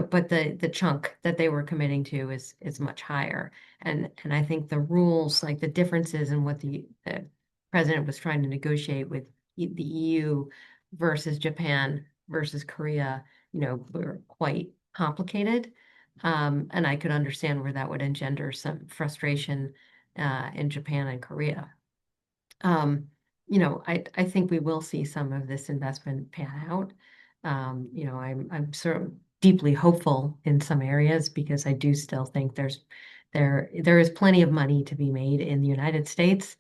but the chunk that they were committing to is much higher. And I think the rules, like the differences in what the president was trying to negotiate with the EU versus Japan versus Korea, were quite complicated. And I could understand where that would engender some frustration in Japan and Korea. I think we will see some of this investment pan out. I'm sort of deeply hopeful in some areas because I do still think there is plenty of money to be made in the United States.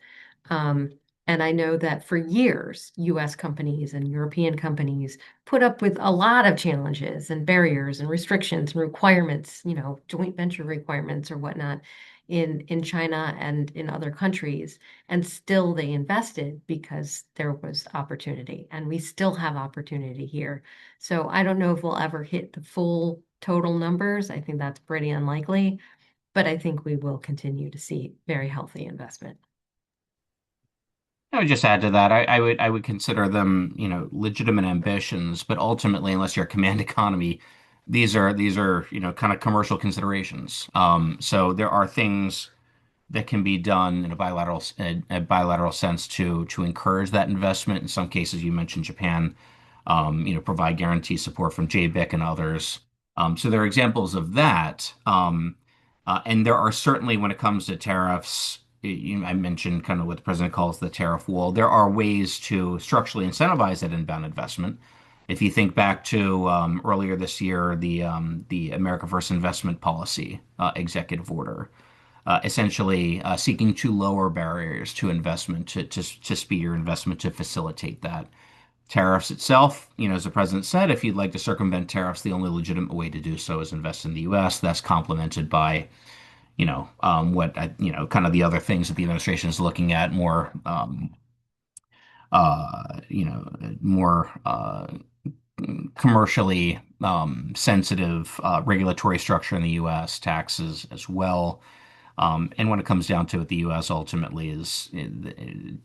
Um, and I know that for years, US companies and European companies put up with a lot of challenges and barriers and restrictions and requirements, joint venture requirements or whatnot in China and in other countries. And still they invested because there was opportunity, and we still have opportunity here. So I don't know if we'll ever hit the full total numbers. I think that's pretty unlikely, but I think we will continue to see very healthy investment. I would just add to that. I would consider them, legitimate ambitions, but ultimately, unless you're a command economy, these are, kind of commercial considerations. So there are things that can be done in a bilateral sense to encourage that investment. In some cases, you mentioned Japan, provide guarantee support from JBIC and others. So there are examples of that. And there are certainly, when it comes to tariffs, I mentioned kind of what the president calls the tariff wall. There are ways to structurally incentivize that inbound investment. If you think back to earlier this year, the America First Investment Policy executive order, essentially seeking to lower barriers to investment, to speed your investment, to facilitate that. Tariffs itself, as the president said, if you'd like to circumvent tariffs, the only legitimate way to do so is invest in the U.S. That's complemented by, kind of the other things that the administration is looking at more commercially sensitive regulatory structure in the U.S., taxes as well. And when it comes down to it, the U.S. ultimately is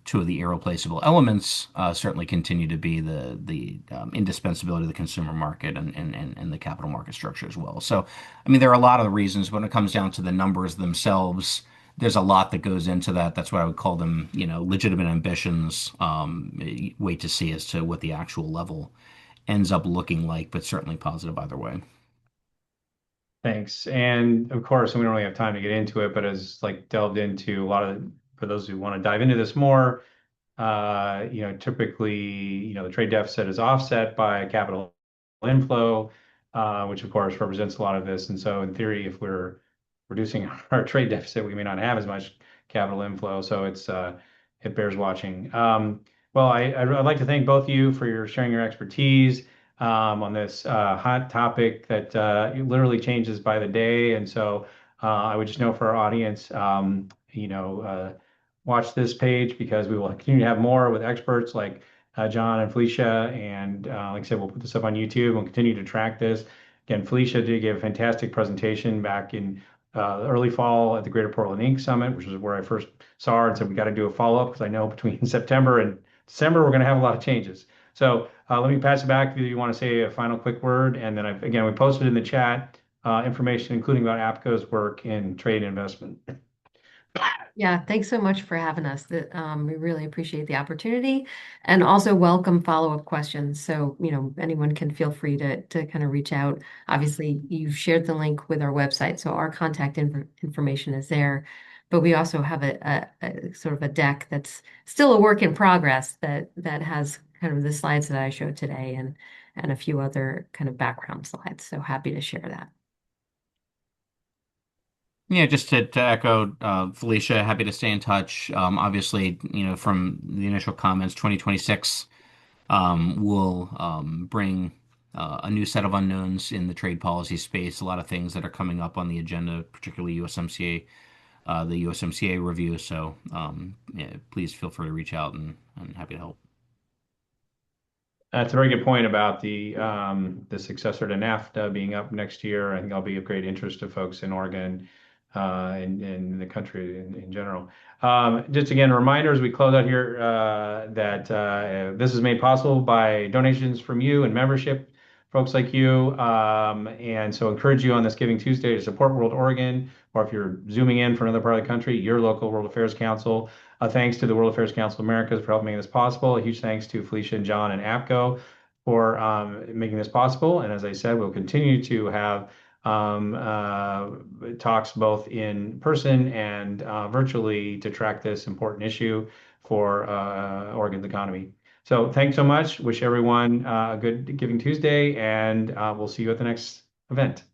two of the irreplaceable elements, certainly continue to be the indispensability of the consumer market and the capital market structure as well. So, I mean, there are a lot of the reasons when it comes down to the numbers themselves. There's a lot that goes into that. That's what I would call them, legitimate ambitions. Wait to see as to what the actual level ends up looking like, but certainly positive either way. Thanks. And of course, we don't really have time to get into it, but as like delved into a lot of, for those who want to dive into this more, typically, the trade deficit is offset by capital inflow, which of course represents a lot of this. And so in theory, if we're reducing our trade deficit, we may not have as much capital inflow. So it bears watching. Well, I'd like to thank both of you for your sharing your expertise on this hot topic that literally changes by the day. And so I would just note for our audience, watch this page because we will continue to have more with experts like John and Felicia. And like I said, we'll put this up on YouTube and continue to track this. Again, Felicia did give a fantastic presentation back in early fall at the Greater Portland Inc. Summit, which is where I first saw her and said, we got to do a follow-up because I know between September and December, we're going to have a lot of changes. So let me pass it back if you want to say a final quick word. And then again, we posted in the chat information, including about APCO's work in trade and investment. Yeah, thanks so much for having us. We really appreciate the opportunity and also welcome follow-up questions. So, anyone can feel free to kind of reach out. Obviously, you've shared the link with our website, so our contact information is there. But we also have a sort of a deck that's still a work in progress that has kind of the slides that I showed today and a few other kind of background slides. So happy to share that. Yeah, just to echo Felicia, happy to stay in touch. Obviously, from the initial comments, 2026 will bring a new set of unknowns in the trade policy space. A lot of things that are coming up on the agenda, particularly USMCA, the USMCA review. So yeah, please feel free to reach out and happy to help. That's a very good point about the successor to NAFTA being up next year. I think that'll be of great interest to folks in Oregon and the country in general. Just again, a reminder as we close out here that this is made possible by donations from you and membership folks like you. And so encourage you on this Giving Tuesday to support World Oregon, or if you're zooming in from another part of the country, your local World Affairs Council. Thanks to the World Affairs Council of Americas for helping make this possible. A huge thanks to Felicia and John and APCO for making this possible. And as I said, we'll continue to have talks both in person and virtually to track this important issue for Oregon's economy. So thanks so much. Wish everyone a good Giving Tuesday, and we'll see you at the next event.